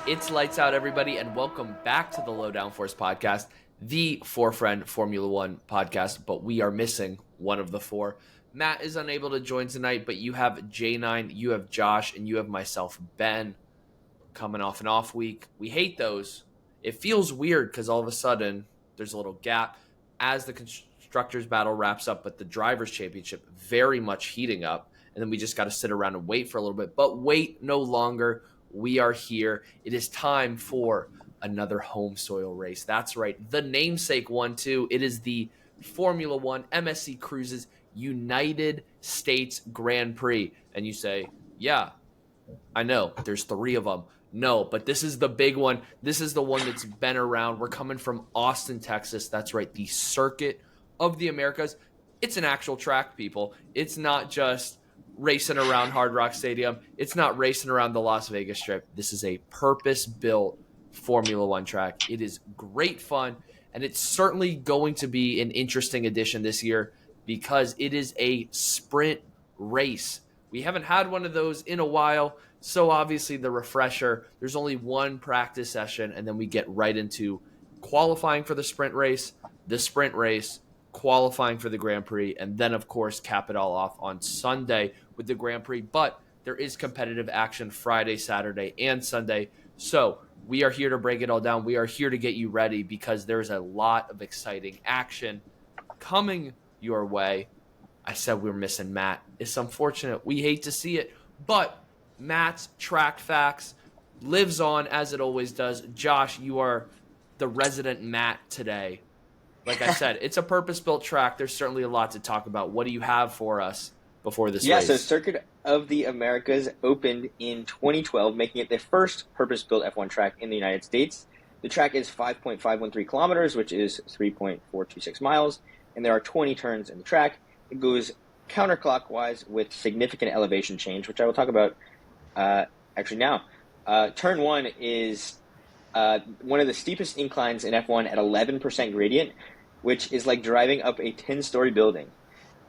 It's lights out, everybody, and welcome back to the Low Downforce podcast, the four-friend Formula One podcast, but we are missing one of the four. Matt is unable to join tonight, but you have J9, you have Josh, and you have myself, Ben, coming off an off week. We hate those. It feels weird because all of a sudden there's a little gap as the Constructors battle wraps up, but the Drivers Championship very much heating up, and then we just got to sit around and wait for a little bit. But wait no longer. We are here. It is time for another home soil race. That's right. The namesake one, too. It is the Formula One MSC Cruises United States Grand Prix. And you say, yeah, I know. There's three of them. No, but this is the big one. This is the one that's been around. We're coming from Austin, Texas. That's right. The Circuit of the Americas. It's an actual track, people. It's not just racing around Hard Rock Stadium. It's not racing around the Las Vegas Strip. This is a purpose-built Formula One track. It is great fun, and it's certainly going to be an interesting addition this year because it is a sprint race. We haven't had one of those in a while, so obviously the refresher, there's only one practice session, and then we get right into qualifying for the sprint race, qualifying for the Grand Prix, and then, of course, cap it all off on Sunday with the Grand Prix. But there is competitive action Friday, Saturday, and Sunday. So we are here to break it all down. We are here to get you ready because there's a lot of exciting action coming your way. I said we were missing Matt. It's unfortunate. We hate to see it. But Matt's track facts lives on as it always does. Josh, you are the resident Matt today. Like I said, it's a purpose-built track. There's certainly a lot to talk about. What do you have for us before this race? So Circuit of the Americas opened in 2012, making it the first purpose-built F1 track in the United States. The track is 5.513 kilometers, which is 3.426 miles, and there are 20 turns in the track. It goes counterclockwise with significant elevation change, which I will talk about actually now. Turn 1 is one of the steepest inclines in F1 at 11% gradient, which is like driving up a 10-story building.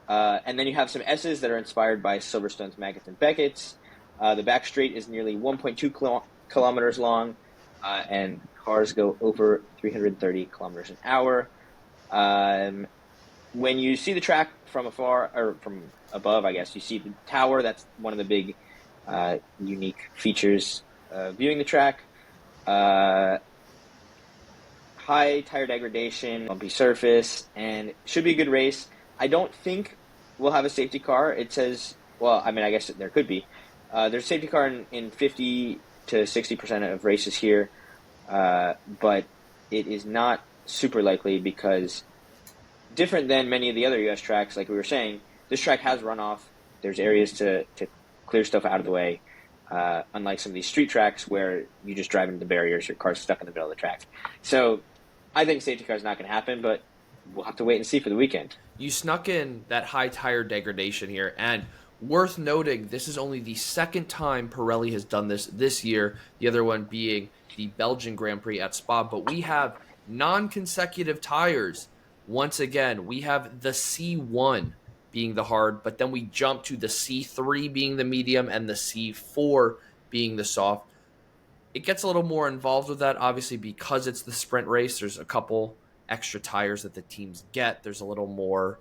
And then you have some S's that are inspired by Silverstone's Maggots and Beckett's. The back straight is nearly 1.2 kilometers long, and cars go over 330 kilometers an hour. When you see the track from afar, or from above, I guess, you see the tower. That's one of the big unique features viewing the track. High tire degradation, bumpy surface, and should be a good race. I don't think we'll have a safety car. It says, well, I mean, I guess there could be. There's a safety car in 50 to 60% of races here, but it is not super likely because different than many of the other U.S. tracks, like we were saying, this track has runoff. There's areas to clear stuff out of the way. Unlike some of these street tracks where you just drive into the barriers, your car's stuck in the middle of the track. So I think safety car is not going to happen, but we'll have to wait and see for the weekend. You snuck in that high tire degradation here, and worth noting, this is only the second time Pirelli has done this year, the other one being the Belgian Grand Prix at Spa, but we have non-consecutive tires. Once again, we have the C1 being the hard, but then we jump to the C3 being the medium and the C4 being the soft. It gets a little more involved with that, obviously, because it's the sprint race. There's a couple extra tires that the teams get. There's a little more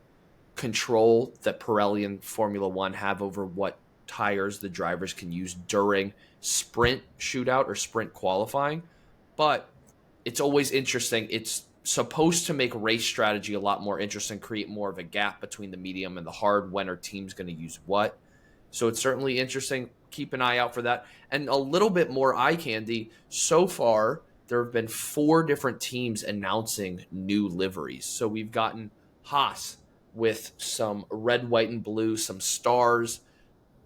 control that Pirelli and Formula One have over what tires the drivers can use during sprint shootout or sprint qualifying. But it's always interesting. It's supposed to make race strategy a lot more interesting, create more of a gap between the medium and the hard. When are teams going to use what? So it's certainly interesting. Keep an eye out for that. And a little bit more eye candy. So far, there have been 4 different teams announcing new liveries. So we've gotten Haas with some red, white, and blue, some stars.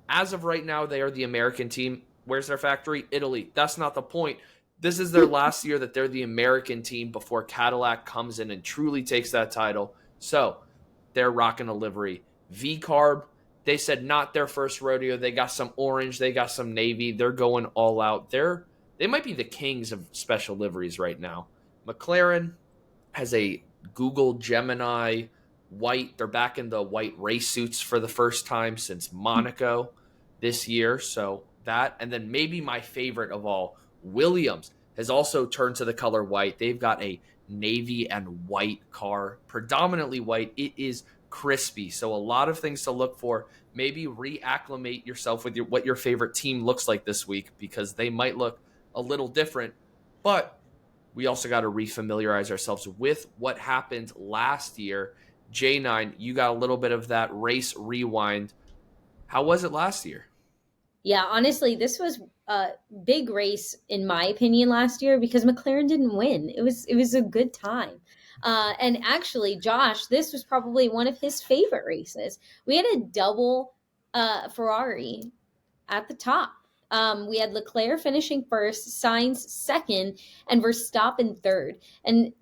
As of right now, they are the American team. Where's their factory? Italy. That's not the point. This is their last year that they're the American team before Cadillac comes in and truly takes that title. So they're rocking a livery. V-Carb, they said not their first rodeo. They got some orange. They got some navy. They're going all out. They might be the kings of special liveries right now. McLaren has a Google Gemini white. They're back in the white race suits for the first time since Monaco this year. So that, and then maybe my favorite of all, Williams has also turned to the color white. They've got a navy and white car, predominantly white. It is crispy. So a lot of things to look for. Maybe reacclimate yourself with what your favorite team looks like this week, because they might look a little different. But we also got to refamiliarize ourselves with what happened last year. J9, you got a little bit of that race rewind. How was it last year? Yeah, honestly, this was a big race in my opinion last year because McLaren didn't win. It was a good time. And actually, Josh, this was probably one of his favorite races. We had a double Ferrari at the top. We had Leclerc finishing first, Sainz second, and Verstappen third. And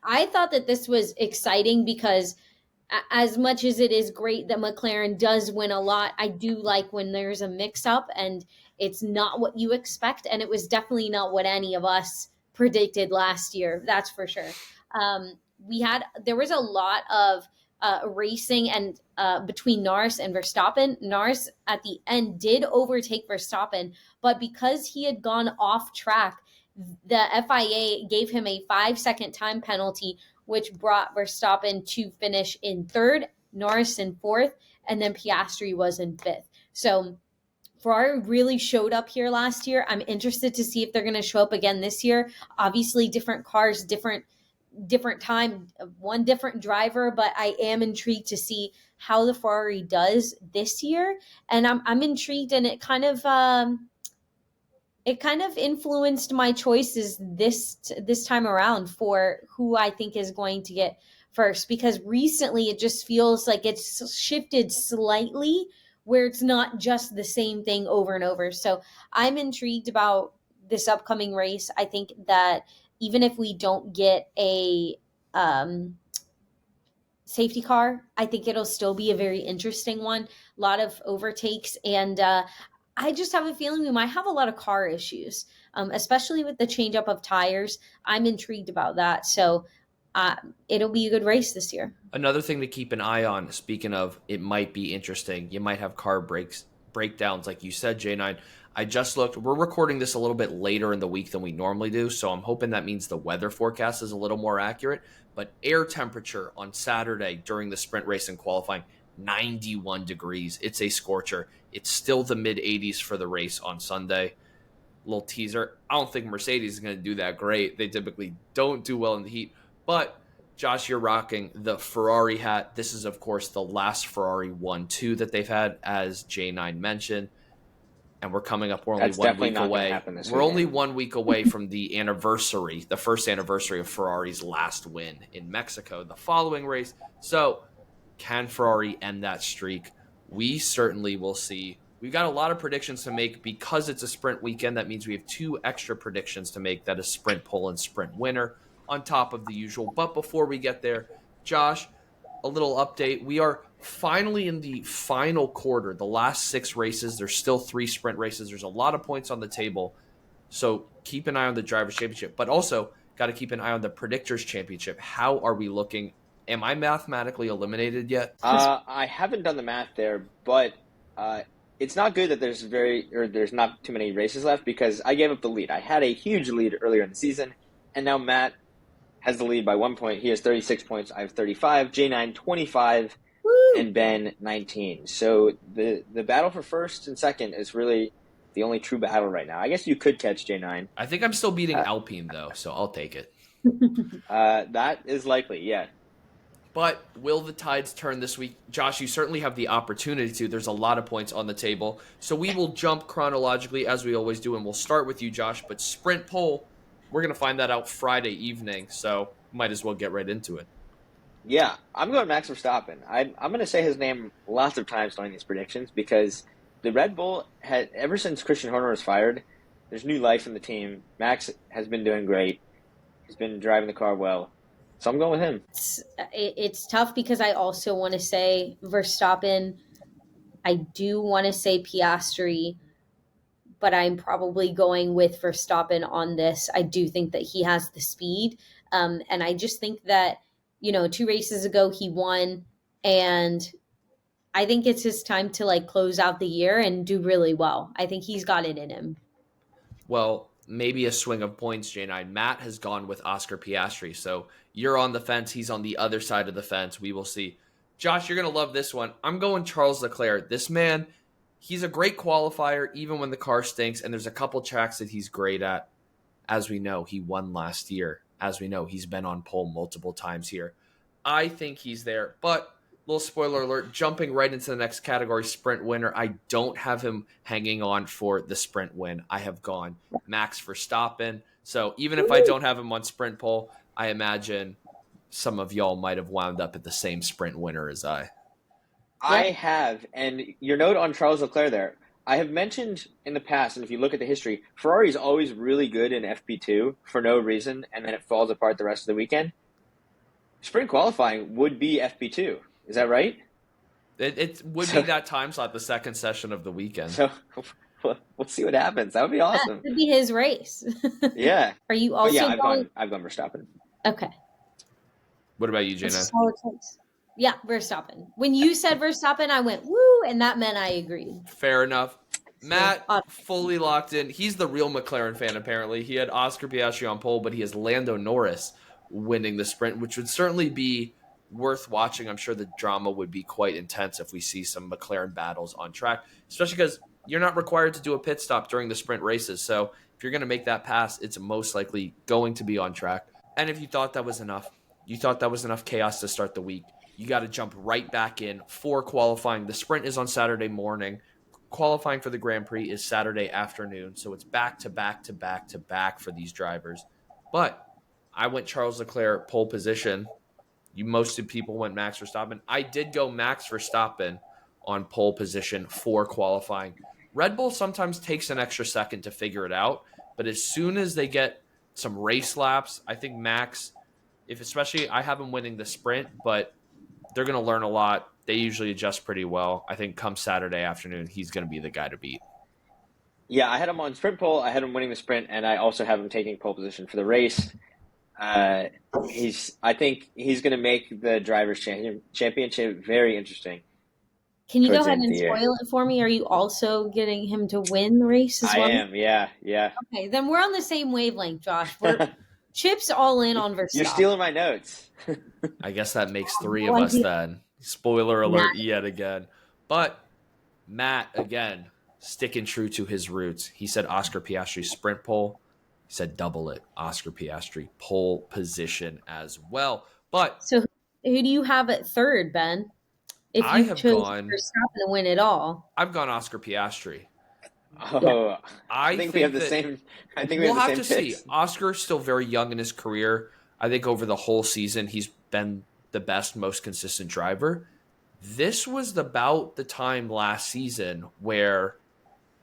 I thought that this was exciting because as much as it is great that McLaren does win a lot, I do like when there's a mix up and it's not what you expect. And it was definitely not what any of us predicted last year. That's for sure. There was a lot of racing and between Norris and Verstappen. Norris at the end did overtake Verstappen, but because he had gone off track, the FIA gave him a 5-second time penalty, which brought Verstappen to finish in third, Norris in fourth, and then Piastri was in fifth. So Ferrari really showed up here last year. I'm interested to see if they're going to show up again this year. Obviously, different cars, different time, one different driver, but I am intrigued to see how the Ferrari does this year. And I'm intrigued, and it kind of influenced my choices this time around for who I think is going to get first, because recently it just feels like it's shifted slightly where it's not just the same thing over and over. So I'm intrigued about this upcoming race. I think that even if we don't get a safety car, I think it'll still be a very interesting one. A lot of overtakes, and I just have a feeling we might have a lot of car issues, especially with the change up of tires. I'm intrigued about that. So it'll be a good race this year. Another thing to keep an eye on, speaking of it might be interesting, you might have car breakdowns, like you said, J9. I just looked. We're recording this a little bit later in the week than we normally do, so I'm hoping that means the weather forecast is a little more accurate. But air temperature on Saturday during the sprint race and qualifying, 91 degrees. It's a scorcher. It's still the mid 80s for the race on Sunday. Little teaser. I don't think Mercedes is going to do that great. They typically don't do well in the heat. But Josh, you're rocking the Ferrari hat. This is, of course, the last Ferrari 1-2 that they've had, as J9 mentioned. And we're coming up. We're only 1 week away. We're only 1 week away from the anniversary, the first anniversary of Ferrari's last win in Mexico, the following race. So can Ferrari end that streak? We certainly will see. We've got a lot of predictions to make because it's a sprint weekend. That means we have 2 extra predictions to make. That is sprint pole and sprint winner on top of the usual. But before we get there, Josh, a little update. We are finally in the final quarter, the last 6 races. There's still 3 sprint races. There's a lot of points on the table. So keep an eye on the Drivers' Championship, but also got to keep an eye on the Predictors' Championship. How are we looking? Am I mathematically eliminated yet? I haven't done the math there, but it's not good that there's not too many races left, because I gave up the lead. I had a huge lead earlier in the season, and now Matt has the lead by 1 point. He has 36 points. I have 35. J9 25, Woo! And Ben 19. So the battle for first and second is really the only true battle right now. I guess you could catch J9. I think I'm still beating Alpine though, so I'll take it. That is likely, yeah. But will the tides turn this week? Josh, you certainly have the opportunity to. There's a lot of points on the table. So we will jump chronologically as we always do, and we'll start with you, Josh. But sprint pole, we're going to find that out Friday evening, so might as well get right into it. Yeah, I'm going Max Verstappen. I'm going to say his name lots of times during these predictions, because the Red Bull had, ever since Christian Horner was fired, there's new life in the team. Max has been doing great. He's been driving the car well. So I'm going with him. It's tough because I also want to say Verstappen. I do want to say Piastri, but I'm probably going with Verstappen on this. I do think that he has the speed. And I just think that, 2 races ago he won, and I think it's his time to close out the year and do really well. I think he's got it in him. Well, maybe a swing of points, J9. Matt has gone with Oscar Piastri. So you're on the fence. He's on the other side of the fence. We will see. Josh, you're going to love this one. I'm going Charles Leclerc. This man, he's a great qualifier, even when the car stinks. And there's a couple tracks that he's great at. As we know, he won last year. As we know, he's been on pole multiple times here. I think he's there. But, little spoiler alert, jumping right into the next category, sprint winner, I don't have him hanging on for the sprint win. I have gone Max Verstappen. So even if I don't have him on sprint pole, I imagine some of y'all might have wound up at the same sprint winner as I. I have, and your note on Charles Leclerc there, I have mentioned in the past, and if you look at the history, Ferrari is always really good in FP2 for no reason, and then it falls apart the rest of the weekend. Sprint qualifying would be FP2. Is that right? It would be that time slot, the second session of the weekend. So we'll see what happens. That would be awesome. That could be his race. Yeah. Are you also I've gone Verstappen. Okay. What about you, Jenna? Yeah, Verstappen. When you said Verstappen, I went, woo, and that meant I agreed. Fair enough. Matt, fully locked in. He's the real McLaren fan, apparently. He had Oscar Piastri on pole, but he has Lando Norris winning the sprint, which would certainly be worth watching. I'm sure the drama would be quite intense if we see some McLaren battles on track, especially because you're not required to do a pit stop during the sprint races. So if you're going to make that pass, it's most likely going to be on track. And if you thought that was enough, chaos to start the week, you got to jump right back in for qualifying. The sprint is on Saturday morning. Qualifying for the Grand Prix is Saturday afternoon. So it's back to back to back to back for these drivers. But I went Charles Leclerc pole position. Most of people went Max Verstappen. I did go Max Verstappen on pole position for qualifying. Red Bull sometimes takes an extra second to figure it out, but as soon as they get some race laps, I think Max, especially I have him winning the sprint, but they're going to learn a lot. They usually adjust pretty well. I think come Saturday afternoon, he's going to be the guy to beat. Yeah, I had him on sprint pole. I had him winning the sprint, and I also have him taking pole position for the race. I think he's going to make the Drivers' Championship very interesting. Can you go ahead and spoil it for me? Are you also getting him to win the race as well? I am, yeah. Okay, then we're on the same wavelength, Josh. We're Chip's all in on Verstappen. You're stealing my notes. I guess that makes three of us then. Spoiler alert yet again. But Matt, again, sticking true to his roots. He said Oscar Piastri sprint pole. He said double it, Oscar Piastri pole position as well. But so who do you have at third, Ben? If you chose Verstappen to win it all, I've gone Oscar Piastri. Oh, I think we have the same. I think we'll have to see. Oscar's still very young in his career. I think over the whole season, he's been the best, most consistent driver. This was about the time last season where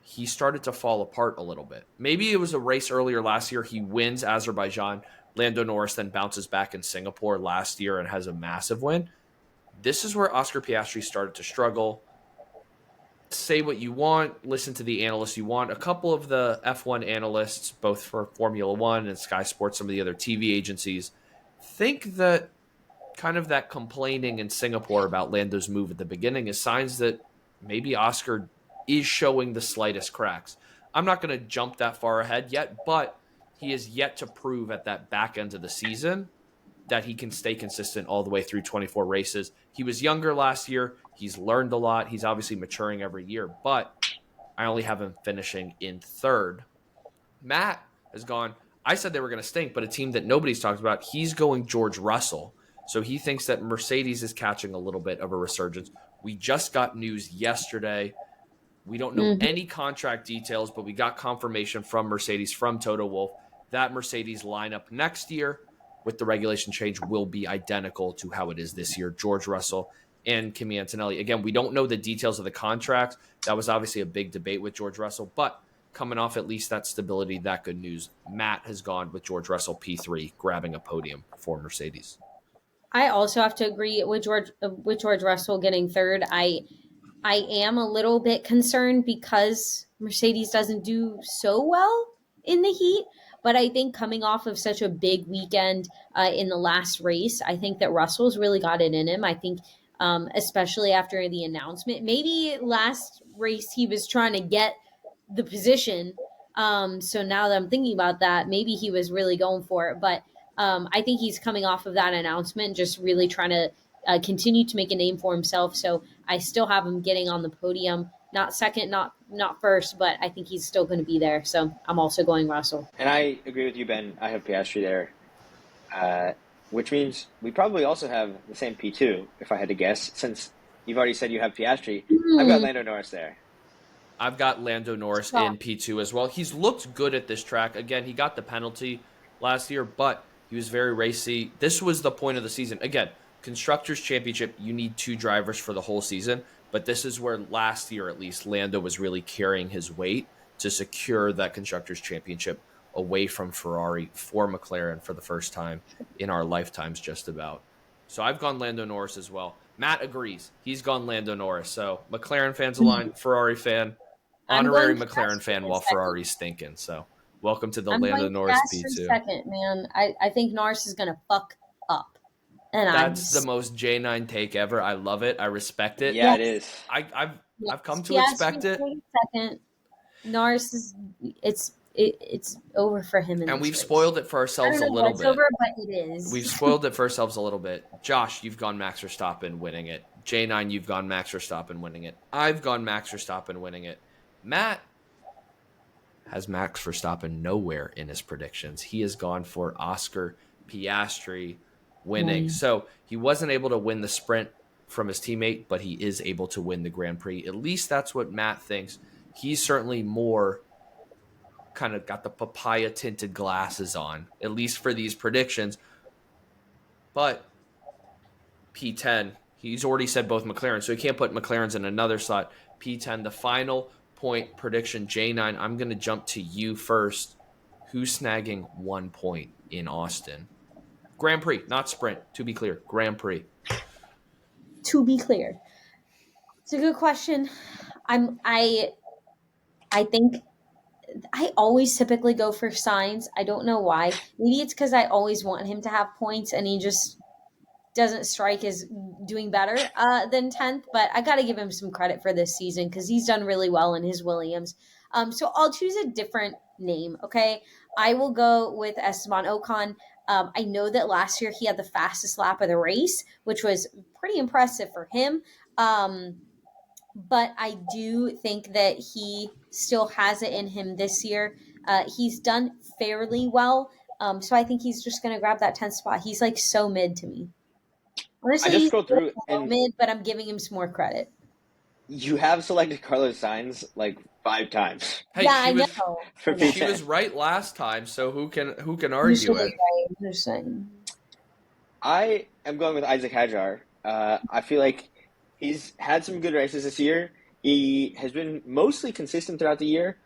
he started to fall apart a little bit. Maybe it was a race earlier last year. He wins Azerbaijan. Lando Norris then bounces back in Singapore last year and has a massive win. This is where Oscar Piastri started to struggle. Say what you want, listen to the analysts you want. A couple of the F1 analysts, both for Formula One and Sky Sports, some of the other TV agencies, think that kind of that complaining in Singapore about Lando's move at the beginning is signs that maybe Oscar is showing the slightest cracks. I'm not going to jump that far ahead yet, but he is yet to prove at that back end of the season that he can stay consistent all the way through 24 races. He was younger last year. He's learned a lot. He's obviously maturing every year, but I only have him finishing in third. Matt has gone, I said they were going to stink, but a team that nobody's talked about, he's going George Russell. So he thinks that Mercedes is catching a little bit of a resurgence. We just got news yesterday. We don't know any contract details, but we got confirmation from Mercedes, from Toto Wolff, that Mercedes lineup next year with the regulation change will be identical to how it is this year. George Russell and Kimi Antonelli. Again, we don't know the details of the contract. That was obviously a big debate with George Russell, but coming off at least that stability, that good news, Matt has gone with George Russell P3, grabbing a podium for Mercedes. I also have to agree with George Russell getting third. I am a little bit concerned because Mercedes doesn't do so well in the heat. But I think coming off of such a big weekend in the last race, I think that Russell's really got it in him. I think especially after the announcement, maybe last race he was trying to get the position So now that I'm thinking about that, maybe he was really going for it. But I think he's coming off of that announcement, just really trying to continue to make a name for himself. So I still have him getting on the podium, not second, not first, but I think he's still going to be there. So I'm also going Russell. And I agree with you, Ben. I have Piastri there, which means we probably also have the same P2, if I had to guess, since you've already said you have Piastri. I've got Lando Norris there. I've got Lando Norris in P2 as well. He's looked good at this track. Again, he got the penalty last year, but he was very racy. This was the point of the season. Again, Constructors Championship, you need 2 drivers for the whole season, but this is where last year, at least, Lando was really carrying his weight to secure that Constructors Championship away from Ferrari for McLaren for the first time in our lifetimes, just about. So I've gone Lando Norris as well. Matt agrees. He's gone Lando Norris. So McLaren fans align, Ferrari fan, honorary McLaren fan while Ferrari's stinking. So welcome to the Lando Norris P2. Second, man. I think Norris is going to fuck up. And that's the most J9 take ever. I love it. I respect it. Yeah, it is. I've come to expect it. Second, Norris is it's over for him. And we've spoiled it for ourselves a little bit. Over, but it is. We've spoiled it for ourselves a little bit. Josh, you've gone Max Verstappen winning it. J9, you've gone Max Verstappen winning it. I've gone Max Verstappen winning it. Matt has Max Verstappen nowhere in his predictions. He has gone for Oscar Piastri winning. So he wasn't able to win the sprint from his teammate, but he is able to win the Grand Prix. At least that's what Matt thinks. He's certainly more kind of got the papaya tinted glasses on, at least for these predictions. But P10, he's already said both McLaren, so he can't put McLaren's in another slot. P10, the final point prediction. J9, I'm going to jump to you first. Who's snagging 1 point in Austin? Grand Prix, not sprint, to be clear. Grand Prix. To be clear. It's a good question. I think I always typically go for Sainz. I don't know why. Maybe it's because I always want him to have points and he just doesn't strike as doing better than 10th. But I got to give him some credit for this season because he's done really well in his Williams. So I'll choose a different name, okay? I will go with Esteban Ocon. I know that last year he had the fastest lap of the race, which was pretty impressive for him. But I do think that he still has it in him this year. He's done fairly well. So I think he's just going to grab that 10th spot. He's like so mid to me. Honestly, I just scrolled through and mid, but I'm giving him some more credit. You have selected Carlos Sainz like 5 times. Hey, yeah, I know. She was right last time, so who can argue it? I am going with Isaac Hadjar. I feel like he's had some good races this year. He has been mostly consistent throughout the year.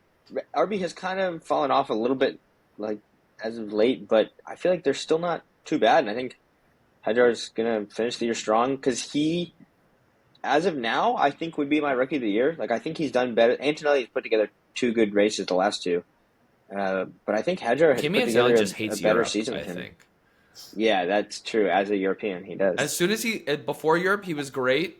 RB has kind of fallen off a little bit, like as of late, but I feel like they're still not too bad. And I think Hadjar is gonna finish the year strong because he, as of now, I think would be my rookie of the year. Like I think he's done better. Antonelli's put together 2 good races the last 2, but I think Hadjar has put together just a better season I than him. think. Yeah, that's true. As a European, he does. As soon as before Europe, he was great.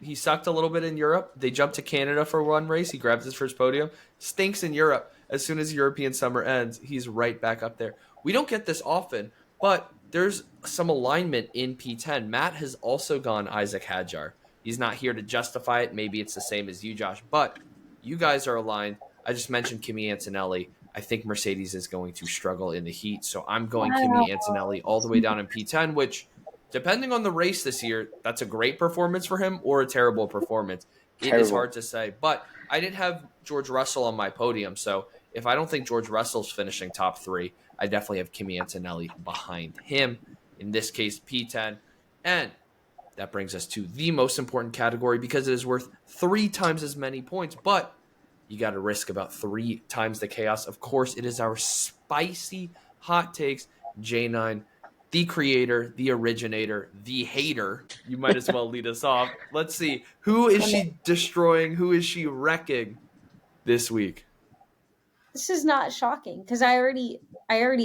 He sucked a little bit in Europe. They jumped to Canada for one race. He grabs his first podium. Stinks in Europe. As soon as European summer ends, he's right back up there. We don't get this often, but there's some alignment in P10. Matt has also gone Isaac Hadjar. He's not here to justify it. Maybe it's the same as you, Josh, but you guys are aligned. I just mentioned Kimi Antonelli. I think Mercedes is going to struggle in the heat, so I'm going Kimi Antonelli all the way down in P10, which, depending on the race this year, that's a great performance for him or a terrible performance. It is hard to say, but I didn't have George Russell on my podium, so if I don't think George Russell's finishing top 3, I definitely have Kimi Antonelli behind him, in this case P10, and that brings us to the most important category because it is worth 3 times as many points, but you got to risk about 3 times the chaos. Of course, it is our spicy hot takes. J9, the creator, the originator, the hater. You might as well lead us off. Let's see. Who is she destroying? Who is she wrecking this week? This is not shocking because I already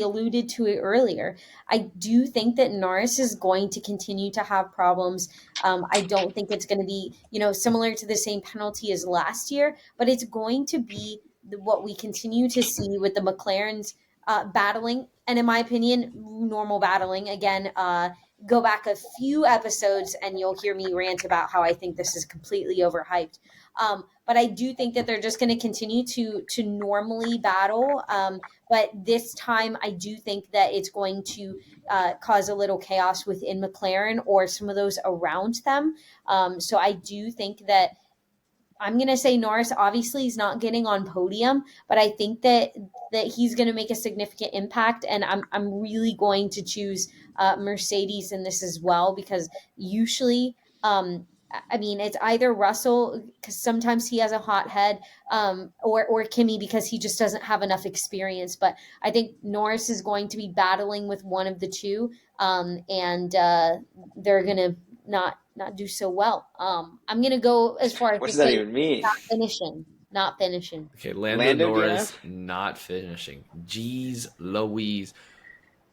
alluded to it earlier. I do think that Norris is going to continue to have problems. I don't think it's going to be, similar to the same penalty as last year, but it's going to be what we continue to see with the McLarens battling, and in my opinion, normal battling. Again, go back a few episodes and you'll hear me rant about how I think this is completely overhyped. But I do think that they're just going to continue to normally battle. But this time, I do think that it's going to cause a little chaos within McLaren or some of those around them. So I do think that I'm going to say Norris obviously he's not getting on podium, but I think that he's going to make a significant impact, and I'm really going to choose Mercedes in this as well, because usually I mean, it's either Russell because sometimes he has a hot head, or Kimi because he just doesn't have enough experience. But I think Norris is going to be battling with one of the two, and they're going to not do so well. I'm gonna go as far as What to does that say even mean? not finishing. Okay, Lando Lando Norris DNF? not finishing. Jeez Louise.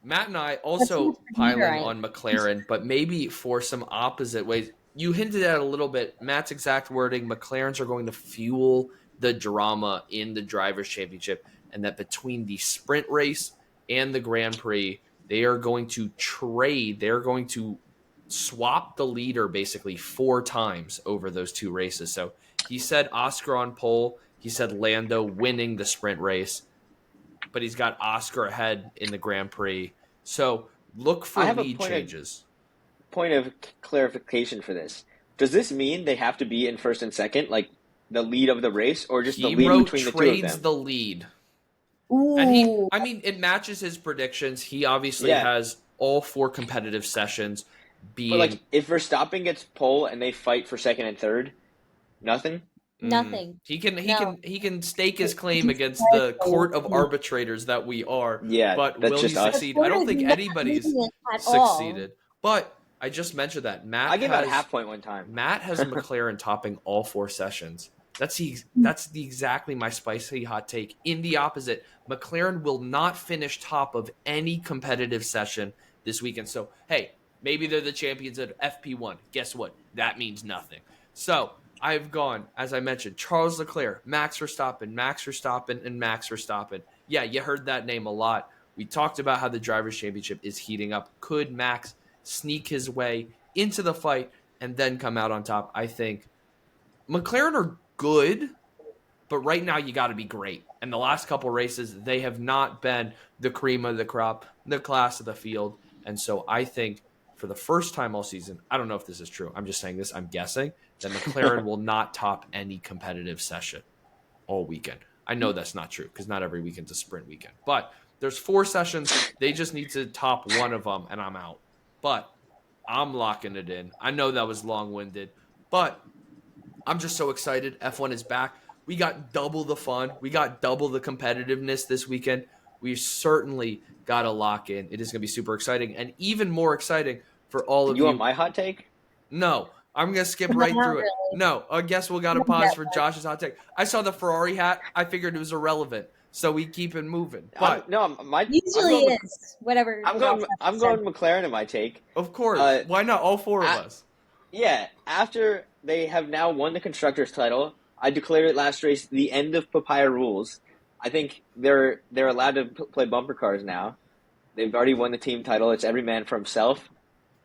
Matt and I That's also much for piling right? on McLaren, but maybe for some opposite ways. You hinted at a little bit. Matt's exact wording: McLarens are going to fuel the drama in the Drivers' Championship, and that between the sprint race and the Grand Prix, they are going to trade. They're going to swap the leader basically 4 times over those 2 races. So he said Oscar on pole. He said Lando winning the sprint race, but he's got Oscar ahead in the Grand Prix. So look for I have a lead changes. point of clarification for this. Does this mean they have to be in first and second, like the lead of the race, or just the He lead wrote between the two of trades them? the lead. Ooh, And I mean, it matches his predictions. He obviously Yeah. has all 4 competitive sessions being. But like, if Verstappen gets pole and they fight for second and third, nothing. nothing. He can No. stake his claim against the court of arbitrators that we are. Yeah, But that's will he just us. succeed? I don't think anybody's at all. succeeded. But I just mentioned that I gave out half point one time. Matt has McLaren topping all 4 sessions. That's exactly my spicy hot take. In the opposite, McLaren will not finish top of any competitive session this weekend. So, hey, maybe they're the champions at FP1. Guess what? That means nothing. So, I've gone, as I mentioned, Charles Leclerc, Max Verstappen, and Max Verstappen. Yeah, you heard that name a lot. We talked about how the Drivers' Championship is heating up. Could Max sneak his way into the fight and then come out on top? I think McLaren are good, but right now you got to be great. And the last couple races, they have not been the cream of the crop, the class of the field. And so I think for the first time all season, I don't know if this is true. I'm just saying this. I'm guessing that McLaren will not top any competitive session all weekend. I know that's not true because not every weekend's a sprint weekend. But there's 4 sessions. They just need to top one of them, and I'm out. But I'm locking it in. I know that was long-winded, but I'm just so excited. F1 is back. We got double the fun. We got double the competitiveness this weekend. We certainly got to lock in. It is going to be super exciting, and even more exciting for all of You you. want my hot take? No, I'm going to skip right Not through it. really. No, I guess we'll got to pause for Josh's hot take. I saw the Ferrari hat. I figured it was irrelevant, so we keep it moving. But Usually is whatever. I'm going McLaren in my take. of course, why not all 4 of us? Yeah, after they have now won the constructors title, I declared it last race the end of Papaya Rules. I think they're allowed to play bumper cars now. They've already won the team title. It's every man for himself.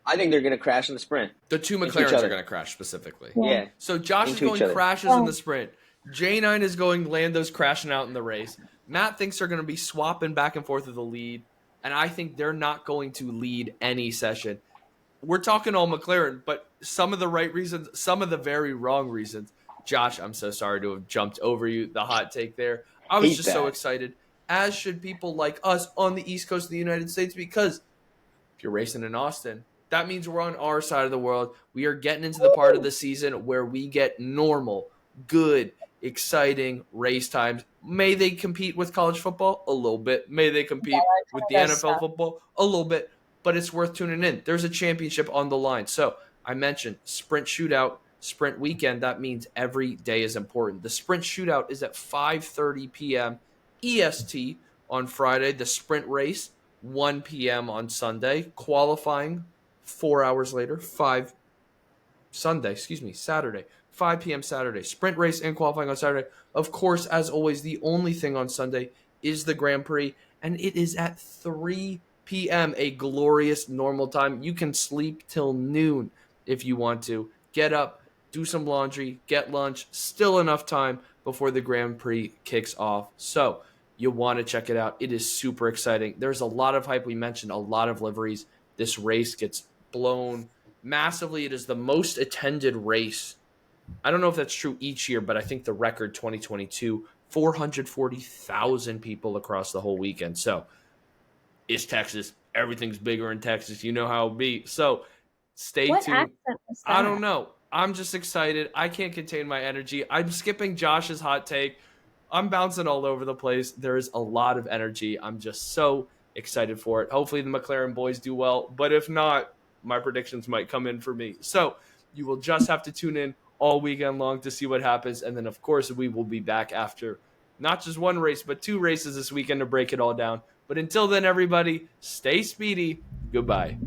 I think they're going to crash in the sprint. The 2 Into each McLarens are other. going to crash specifically. Yeah. So Josh is Into going each other. crashes in the sprint. J9 is going Lando's crashing out in the race. Matt thinks they're going to be swapping back and forth with the lead. And I think they're not going to lead any session. We're talking all McLaren, but some of the right reasons, some of the very wrong reasons. Josh, I'm so sorry to have jumped over you, the hot take there. I was Hate just so that. excited, as should people like us on the East Coast of the United States, because if you're racing in Austin, that means we're on our side of the world. We are getting into the part of the season where we get normal, good, exciting race times. May they compete with college football? A little bit. May they compete with the NFL football? A little bit. But it's worth tuning in. There's a championship on the line. So I mentioned sprint shootout, sprint weekend. That means every day is important. The sprint shootout is at 5:30 p.m. EST on Friday. The sprint race, 1 p.m. on Sunday. Qualifying 4 hours later, Saturday, 5 p.m. Saturday. Sprint race and qualifying on Saturday. Of course, as always, the only thing on Sunday is the Grand Prix, and it is at 3 p.m., a glorious normal time. You can sleep till noon if you want to. Get up, do some laundry, get lunch, still enough time before the Grand Prix kicks off. So you want to check it out. It is super exciting. There's a lot of hype. We mentioned a lot of liveries. This race gets blown massively. It is the most attended race. I don't know if that's true each year, but I think the record 2022, 440,000 people across the whole weekend. So it's Texas. Everything's bigger in Texas. You know how it be. So stay What tuned. accent was that? I don't know. I'm just excited. I can't contain my energy. I'm skipping Josh's hot take. I'm bouncing all over the place. There is a lot of energy. I'm just so excited for it. Hopefully the McLaren boys do well, but if not, my predictions might come in for me. So you will just have to tune in all weekend long to see what happens. And then, of course, we will be back after not just one race, but 2 races this weekend to break it all down. But until then, everybody, stay speedy. Goodbye.